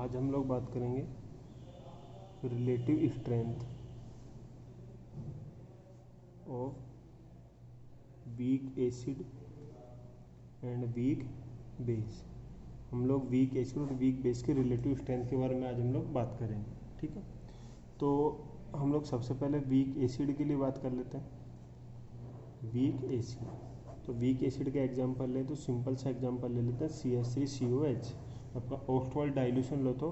आज हम लोग बात करेंगे relative strength of weak acid and weak base. हम लोग वीक एसिड और वीक बेस के रिलेटिव स्ट्रेंथ के बारे में आज हम लोग बात करेंगे। ठीक है, तो हम लोग सबसे पहले वीक एसिड के लिए बात कर लेते हैं। वीक एसिड, तो वीक एसिड का एग्जांपल ले तो सिंपल सा एग्जांपल ले लेते हैं CH3COH। आपका ओस्टवाल डाइल्यूशन लो तो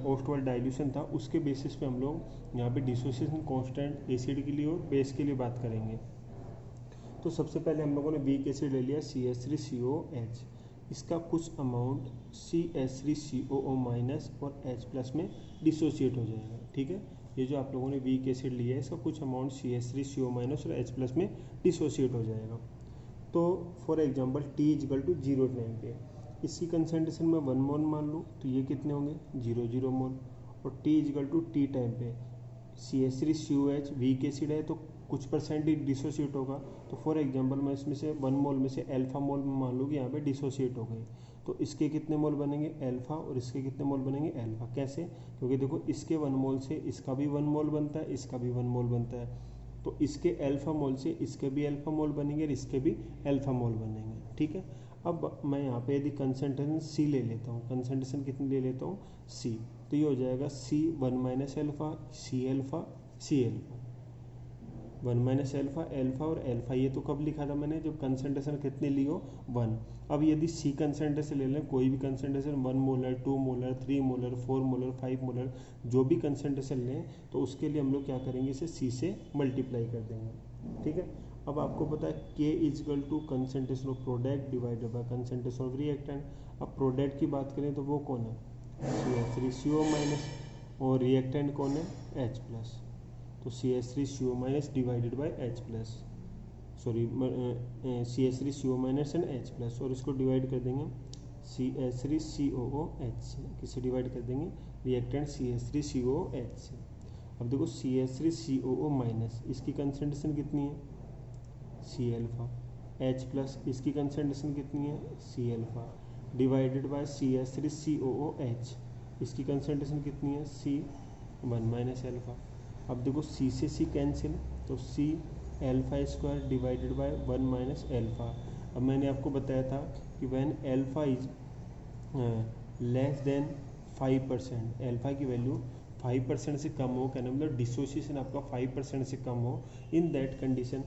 ओस्टवाल डाइल्यूशन था, उसके बेसिस पे हम लोग यहाँ पे डिसोसिएशन कांस्टेंट एसिड के लिए और बेस के लिए बात करेंगे। तो सबसे पहले हम लोगों ने वीक एसिड ले लिया CH3COH, इसका कुछ अमाउंट CH3COO माइनस और H+ में डिसोसिएट हो जाएगा। ठीक है, ये जो आप लोगों ने वीक एसिड लिया है इसका कुछ अमाउंट CH3CO माइनस और H+ में डिसोसिएट हो जाएगा। तो फॉर एग्जांपल T = 0 टाइम पे इसकी कंसंट्रेशन में 1 मोल मान लूँ तो ये कितने होंगे 0.0 मोल। और T = T टाइम पे CH3COH वीक एसिड है तो कुछ परसेंट ही डिसोसिएट होगा। तो फॉर एग्जांपल मैं इसमें से 1 मोल में से अल्फा मोल में मान लूँ कि यहाँ पे डिसोसिएट हो गई, तो इसके कितने मोल बनेंगे अल्फा और इसके कितने मोल बनेंगे अल्फा। कैसे? क्योंकि देखो इसके 1 मोल से इसका भी 1 मोल बनता है, इसका भी 1 मोल बनता है, तो इसके अल्फा मोल से इसके भी अल्फा मोल बनेंगे और इसके भी अल्फा मोल बनेंगे। ठीक है, अब मैं यहाँ पे यदि कंसंट्रेशन C ले लेता हूँ, कंसंट्रेशन कितनी ले लेता हूँ C, तो ये हो जाएगा C1 - alpha C alpha C alpha 1 - alpha alpha और अल्फा। ये तो कब लिखा था मैंने, जब कंसंट्रेशन कितनी ली हो 1। अब यदि C कंसंट्रेशन ले लें, कोई भी concentration 1 molar 2 molar 3 molar 4 molar 5 molar जो भी कंसंट्रेशन लें, तो उसके लिए हम लोग क्या करेंगे, इसे C से मल्टीप्लाई कर देंगे। ठीक है, अब आपको पता है K = concentration of product divided by concentration of reactant. अब प्रोडक्ट की बात करें तो वो कौन है CH3CO माइनस और रिएक्टेंट कौन है H+। तो CH3CO minus divided by H+, sorry CH3CO minus and H+, और इसको डिवाइड कर देंगे CH3COOH से। किससे डिवाइड कर देंगे, रिएक्टेंट CH3COOH से। अब देखो CH3COO माइनस इसकी कंसंट्रेशन कितनी है C अल्फा, H+ इसकी कंसंट्रेशन कितनी है C alpha, divided bye CH3COOH इसकी कंसंट्रेशन कितनी है C1 - अल्फा। अब देखो C से C कैंसिल, तो C α² डिवाइडेड बाय 1 - अल्फा। अब मैंने आपको बताया था कि when alpha is less than 5%, alpha की वैल्यू 5% से कम हो, कहने मतलब डिसोसिएशन आपका 5% से कम हो, in that condition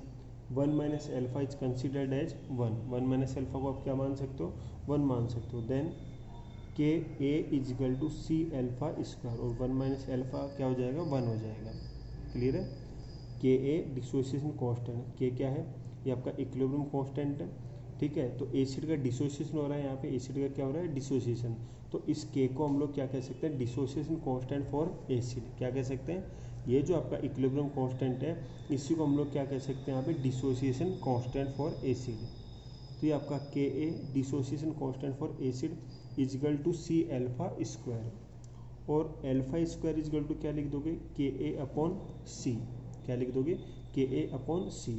1 - alpha is considered as 1। 1 - alpha को आप क्या मान सकते हो 1 मान सकते हो। देन Ka = C α² और 1 - अल्फा क्या हो जाएगा 1 हो जाएगा। क्लियर है, Ka डिसोसिएशन कांस्टेंट, K क्या है, ये आपका इक्विलिब्रियम कांस्टेंट है। ठीक है, तो एसिड का डिसोसिएशन हो रहा है, यहाँ पे एसिड का क्या हो रहा है डिसोसिएशन, तो इस K को हम लोग क्या कह सकते हैं डिसोसिएशन कांस्टेंट फॉर एसिड। क्या कह सकते हैं, ये जो आपका इक्विलिब्रियम कांस्टेंट है इसी को हम लोग क्या कह सकते हैं यहाँ पे डिसोसिएशन कांस्टेंट फॉर एसिड। तो ये आपका Ka dissociation constant for acid = C α², और α² क्या लिख दोगे Ka/C, क्या लिख दोगे Ka/C,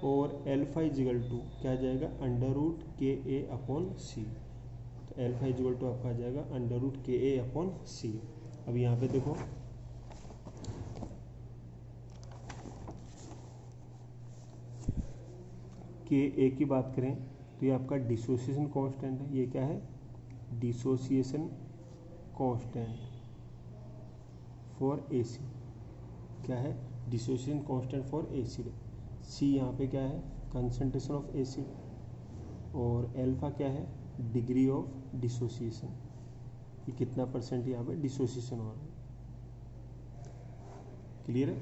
और अल्फा क्या आ जाएगा √Ka/C, तो अल्फा आपका आ जाएगा √Ka/C। अब यहाँ पे देखो Ka की बात करें तो ये आपका डिसोसिएशन कांस्टेंट है, ये क्या है डिसोसिएशन कांस्टेंट फॉर एसिड, क्या है dissociation constant for acid. C यहाँ पे क्या है कंसंट्रेशन ऑफ एसिड, और अल्फा क्या है डिग्री ऑफ डिसोसिएशन, ये कितना परसेंट यहाँ पे डिसोसिएशन हो रहा है। क्लियर है,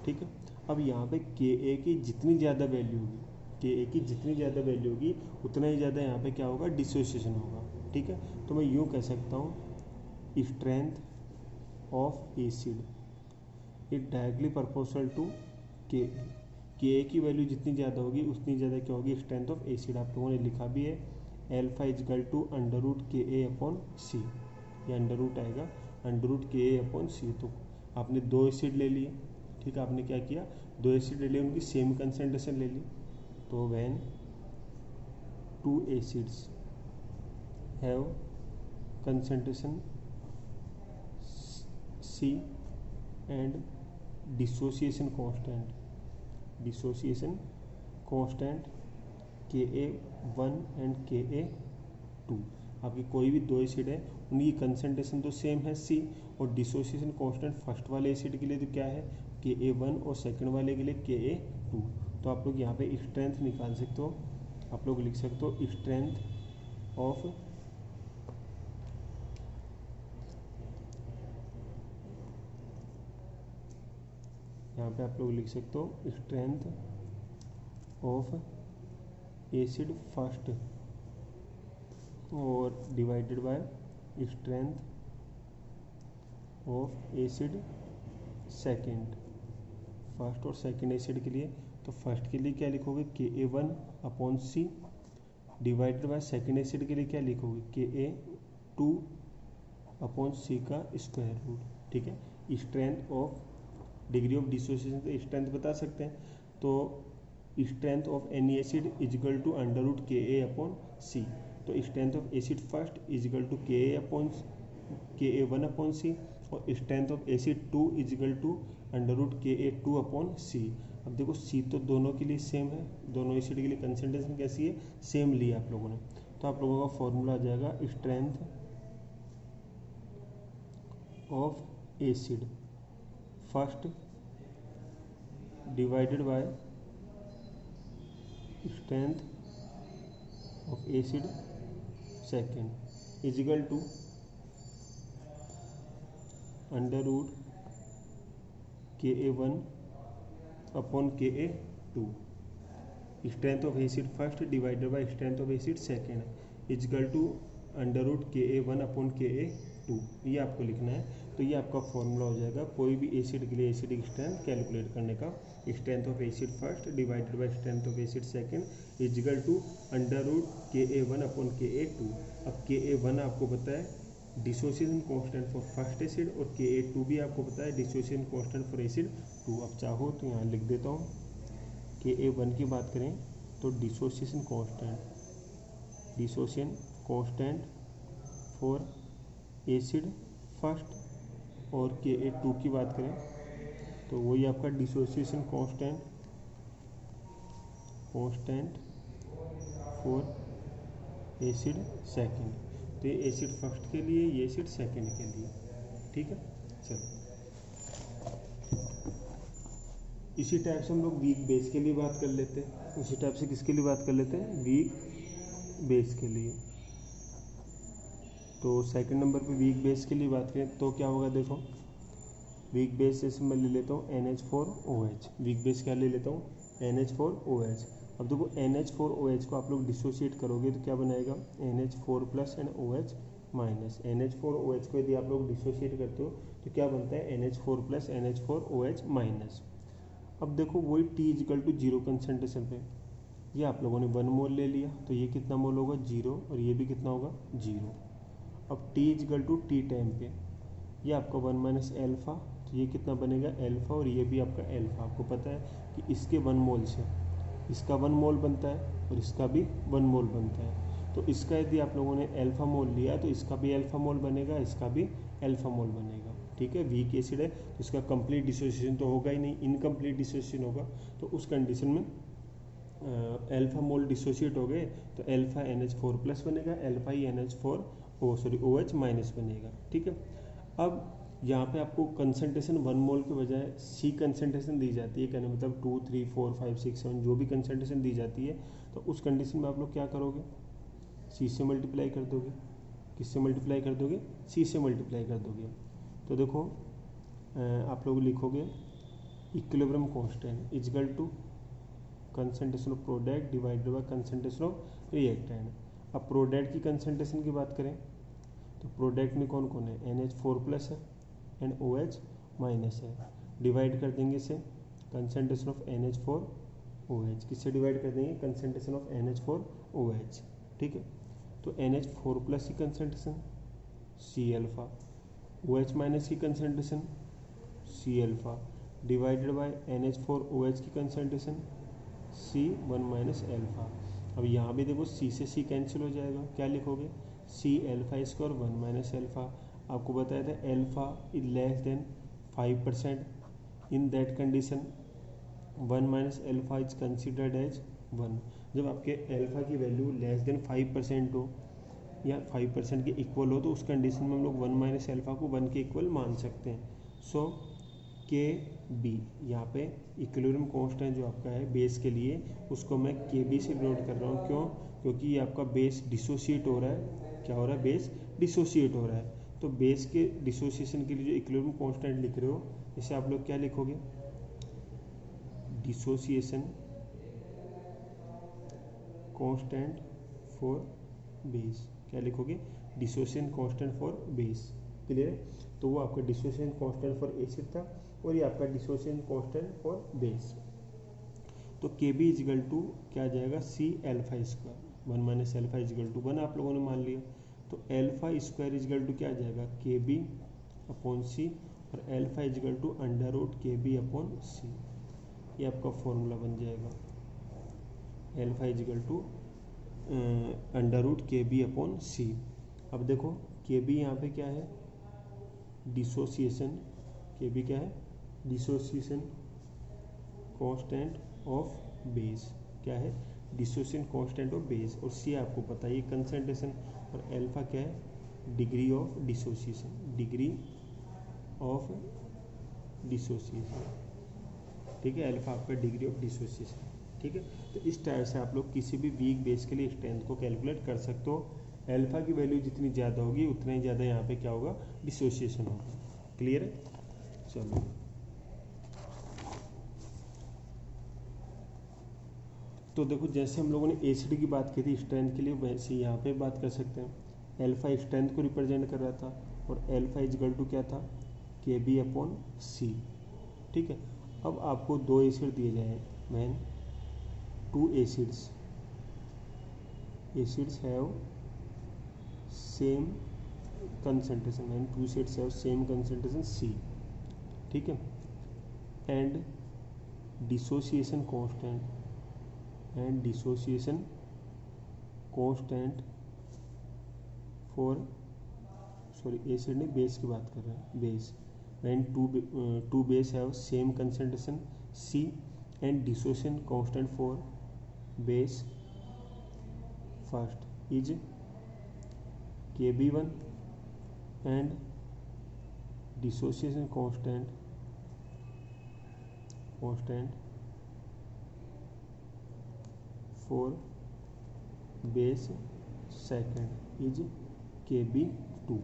ठीक है। अब यहाँ पे Ka की जितनी ज़्यादा वैल्यू होगी, Ka की जितनी ज़्यादा वैल्यू होगी उतना ही ज़्यादा यहाँ पे क्या होगा डिसोसिएशन होगा। ठीक है, तो मैं यूँ कह सकता हूँ strength of acid is directly proportional to Ka। Ka की वैल्यू जितनी ज़्यादा होगी उतनी ज़्यादा क्या होगी स्ट्रेंथ ऑफ एसिड। आप लोगों ने लिखा भी है अल्फा = √Ka/C, ये अंडर रूट आएगा √Ka/C। तो आपने 2 एसिड ले लिए, ठीक है, आपने क्या किया 2 एसिड ले लिए, उनकी सेम कंसंट्रेशन ले ली, तो when 2 acids have concentration C and dissociation constant Ka1 and Ka2। आपकी कोई भी दो एसिड है उनकी कंसंट्रेशन तो सेम है C, और डिसोसिएशन कांस्टेंट फर्स्ट वाले एसिड के लिए तो क्या है Ka1 और सेकंड वाले के लिए Ka2। तो आप लोग यहाँ पे स्ट्रेंथ निकाल सकते हो, आप लोग लिख सकते हो स्ट्रेंथ ऑफ यहाँ पे आप लोग लिख सकते हो स्ट्रेंथ ऑफ एसिड फर्स्ट और divided by strength of acid second. First और सेकंड एसिड के लिए तो फर्स्ट के लिए क्या लिखोगे Ka1/C divided by second acid के लिए क्या लिखोगे Ka2/C का स्क्वायर रूट। ठीक है, strength of degree of dissociation से स्ट्रेंथ बता सकते हैं, तो strength of any acid is equal to under root Ka/C। तो strength of acid first is equal to Ka1/C और strength of acid 2 is equal to under root Ka2/C। अब देखो C तो दोनों के लिए सेम है, दोनों एसिड के लिए कंसंट्रेशन कैसी है, सेम लिया आप लोगों ने। तो आप लोगों का फॉर्मूला आ जाएगा strength of acid first divided by strength of acid second is equal to under root Ka1/Ka2। Strength of acid first divided by strength of acid second is equal to under root Ka1/Ka2, ये आपको लिखना है। तो ये आपका formula हो जाएगा कोई भी एसिड के लिए एसिडिक स्ट्रेंथ कैलकुलेट करने का। Strength of acid first divided by strength of acid second is equal to under root Ka1/Ka2। अब Ka1 आपको पता है dissociation constant for first acid और Ka2 भी आपको पता है डिसोसिएशन कांस्टेंट फॉर एसिड 2। अब चाहो तो यहाँ लिख देता हूँ, Ka1 की बात करें तो dissociation constant for acid first, और Ka2 की बात करें तो वही आपका dissociation constant for acid second. तो ये एसिड फर्स्ट के लिए, ये एसिड सेकेंड के लिए। ठीक है, चलो इसी टाइप से हम लोग वीक बेस के लिए बात कर लेते हैं। इसी टाइप से किसके लिए बात कर लेते हैं, वीक बेस के लिए। तो सेकंड नंबर पे वीक बेस के लिए बात करें तो क्या होगा, देखो वीक बेस जैसे मैं ले लेता हूँ NH4OH। वीक बेस क्या ले लेता हूँ NH4OH। अब देखो NH4OH को आप लोग डिसोशिएट करोगे तो क्या बनाएगा NH4+ and OH minus. NH4OH को यदि आप लोग डिसोशिएट करते हो तो क्या बनता है NH4+ NH4OH माइनस। अब देखो वही T इक्वल टू 0 कंसंट्रेशन पे ये आप लोगों ने 1 मोल ले लिया, तो ये कितना मोल होगा 0, और ये भी कितना होगा 0। अब T equal to T time पे ये आपका 1 माइनस एल्फा, तो ये कितना बनेगा एल्फा, और ये भी आपका एल्फा। आपको पता है कि इसके 1 मोल से इसका 1 मोल बनता है और इसका भी 1 मोल बनता है। तो इसका यदि आप लोगों ने अल्फा मोल लिया तो इसका भी अल्फा मोल बनेगा, इसका भी अल्फा मोल बनेगा। ठीक है, वीक एसिड है तो इसका कंप्लीट डिसोसिएशन तो होगा ही नहीं, इनकम्प्लीट डिसोसिएशन होगा। तो उस कंडीशन में अल्फा मोल डिसोसिएट हो गए तो अल्फा NH4+ बनेगा, अल्फा ही OH माइनस बनेगा। ठीक है, अब यहाँ पे आपको कंसंट्रेशन 1 मोल के बजाय C कंसंट्रेशन दी जाती है, कहने मतलब 2, 3, 4, 5, 6, 7 जो भी कंसंट्रेशन दी जाती है, तो उस कंडीशन में आप लोग क्या करोगे, C से मल्टीप्लाई कर दोगे। किससे मल्टीप्लाई कर दोगे, C से मल्टीप्लाई कर दोगे। तो देखो आप लोग लिखोगे equilibrium constant is equal to concentration of product divided by concentration of reactant. अब प्रोडक्ट की कंसंट्रेशन की बात करें तो प्रोडक्ट में कौन कौन है NH4+ है एंड OH माइनस है। डिवाइड कर देंगे इसे कंसंट्रेशन ऑफ NH4OH, किससे डिवाइड कर देंगे कंसंट्रेशन ऑफ NH4OH। ठीक है, तो NH4+ की concentration C alpha, OH minus की concentration C alpha divided by NH4OH की कंसंट्रेशन C1 माइनस अल्फा। अब यहाँ भी देखो C से C कैंसिल हो जाएगा, क्या लिखोगे C alpha square 1 minus alpha. आपको बताया था alpha is less than 5%, in that condition 1 minus alpha is considered as 1। जब आपके एल्फा की वैल्यू लेस देन 5% हो या 5% के इक्वल हो तो उस कंडीशन में हम लोग 1 माइनस एल्फा को 1 के इक्वल मान सकते हैं। सो के बी यहाँ पे इक्विलिब्रियम कांस्टेंट जो आपका है बेस के लिए, उसको मैं के बी से डिनोट कर रहा हूँ। क्यों? क्योंकि ये आपका बेस डिसोशिएट हो रहा है। क्या हो रहा है? बेस डिसोशिएट हो रहा है। तो बेस के डिसोसिएशन के लिए जो इक्विलिब्रियम कांस्टेंट लिख रहे हो, इसे आप लोग क्या लिखोगे? Dissociation constant for base. क्या लिखोगे? Dissociation constant for base. Clear है? तो वो आपका डिसोसिएशन कांस्टेंट फॉर एसिड था और ये आपका डिसोसिएशन कांस्टेंट फॉर बेस। तो के बी इजिकल टू क्या आ जाएगा? C alpha square. 1 minus alpha is equal to 1 आप लोगों ने मान लिया। तो एल्फा स्क्वायर इजिकल टू क्या आ जाएगा? के बी अपॉन सी, और alpha is equal to under root K B upon C. ये आपका फॉर्मूला बन जाएगा। Alpha is equal to under root K B upon C. अब देखो के बी यहाँ पे क्या है? डिसोसिएशन। के बी क्या है? Dissociation constant of base. क्या है? Dissociation constant of base. और सी आपको पता है ये कंसंट्रेशन, और एल्फा क्या है? Degree of dissociation. Degree of dissociation. ठीक है, एल्फा आपका डिग्री ऑफ डिसोसिएशन। ठीक है, तो इस टाइप से आप लोग किसी भी वीक बेस के लिए स्ट्रेंथ को कैलकुलेट कर सकते हो। एल्फा की वैल्यू जितनी ज़्यादा होगी उतना ही ज़्यादा यहाँ पे क्या होगा? डिसोसिएशन होगा। क्लियर है? चलो, तो देखो जैसे हम लोगों ने एसिड की बात की थी स्ट्रेंथ के लिए, वैसे यहाँ पे बात कर सकते हैं। एल्फा स्ट्रेंथ को रिप्रेजेंट कर रहा था और एल्फा इजिकल टू क्या था? के बी अपॉन सी। ठीक है, अब आपको दो एसिड दिए जाए, मैन two acids have same concentration, and two acids have same concentration C. ठीक है, and dissociation constant for, sorry acid नहीं, बेस की बात कर रहे हैं, base. when two base have same concentration C and dissociation constant for base first is Kb1 and dissociation constant for base second is Kb2।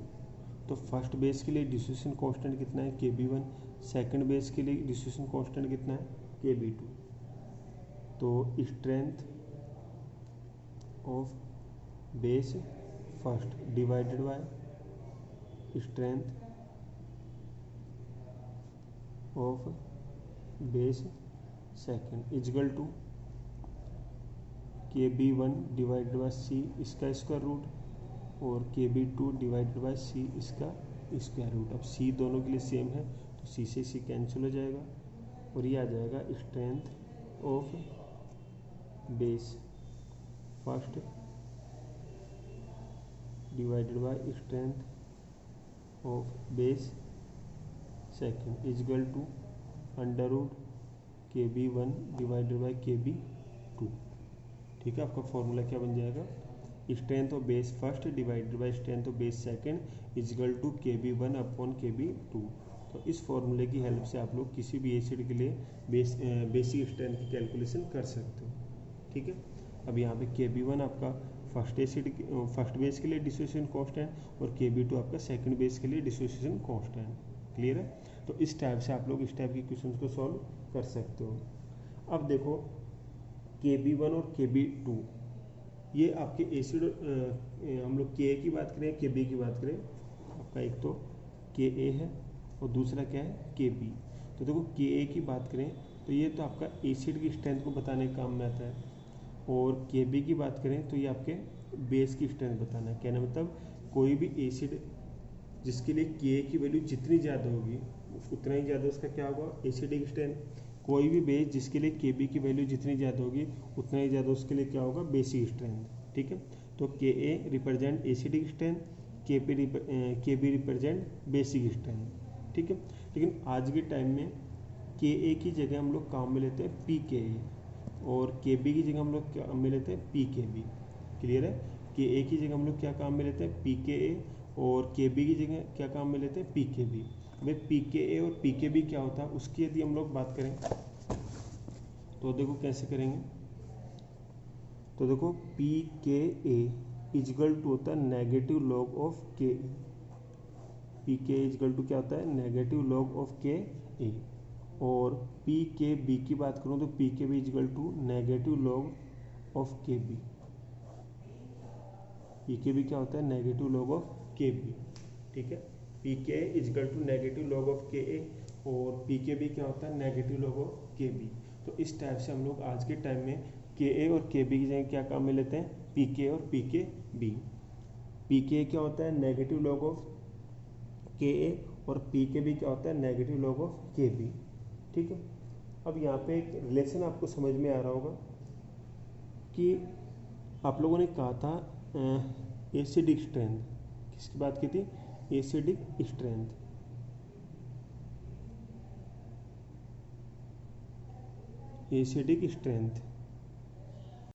तो first base के लिए dissociation constant कितना है? Kb1। सेकंड बेस के लिए dissociation constant कितना है? Kb2। तो strength of base first divided by strength of base second is equal to Kb1 divided by C इसका स्क्वायर रूट और Kb2 डिवाइडेड बाय सी इसका स्क्वायर रूट। अब सी दोनों के लिए सेम है तो सी से सी कैंसिल हो जाएगा और ये आ जाएगा strength of base first divided by strength of base second is equal to under root Kb1 divided by Kb2। ठीक है, आपका फॉर्मूला क्या बन जाएगा? Strength of base first divided by strength of base second is equal to Kb1 upon Kb2। तो इस फॉर्मूले की हेल्प से आप लोग किसी भी एसिड के लिए बेसिक स्ट्रेंथ की कैलकुलेशन कर सकते हो। ठीक है, अब यहाँ पे Kb1 आपका फर्स्ट बेस के लिए डिसोसिएशन कांस्टेंट और Kb2 आपका सेकंड बेस के लिए डिसोसिएशन कांस्टेंट। क्लियर है? तो इस टाइप से आप लोग इस टाइप के क्वेश्चन को सॉल्व कर सकते हो। अब देखो Kb1 और Kb2 ये आपके एसिड, हम लोग Ka की बात करें Kb की बात करें, आपका एक तो Ka है और दूसरा क्या है? Kb। तो देखो Ka की बात करें तो ये तो आपका एसिड की स्ट्रेंथ को बताने के काम में आता है, और Kb की बात करें तो ये आपके बेस की स्ट्रेंथ बताना है। कहने मतलब कोई भी एसिड जिसके लिए Ka की वैल्यू जितनी ज़्यादा होगी उतना ही ज़्यादा उसका क्या होगा? Acidic strength. कोई भी बेस जिसके लिए Kb की वैल्यू जितनी ज़्यादा होगी उतना ही ज़्यादा उसके लिए क्या होगा? Basic strength. ठीक है, तो Ka represent acidic strength, Kb represent basic strength. ठीक है, लेकिन आज के टाइम में के ए की जगह हम लोग काम में लेते हैं पी के ए, और के बी की जगह हम लोग क्या में लेते हैं पी के बी। क्लियर है? के ए की जगह हम लोग क्या काम में लेते हैं पी के ए, और के बी की जगह क्या काम में लेते हैं पी के बी। भाई पी के ए और पी के बी क्या होता है उसकी यदि हम लोग बात करें तो देखो कैसे करेंगे। तो देखो पी के ए इजगल टू होता है negative log of K A. P K is equal to क्या होता है negative log of K A. और पी के बी की बात करूं तो P K B is equal to negative log of K B. P K B क्या होता है negative log of K B. ठीक है, P K is equal to negative log of K A, और पी के बी क्या होता है negative log of K B. तो इस टाइप से हम लोग आज के टाइम में के ए और के बी की जगह क्या काम में लेते हैं पी के और पी के बी। पी के क्या होता है negative log of K A, और पी के बी क्या होता है negative log of K B. ठीक है, अब यहाँ पे एक रिलेशन आपको समझ में आ रहा होगा कि आप लोगों ने कहा था एसिडिक स्ट्रेंथ, किसकी बात की थी एसिडिक स्ट्रेंथ। Acidic strength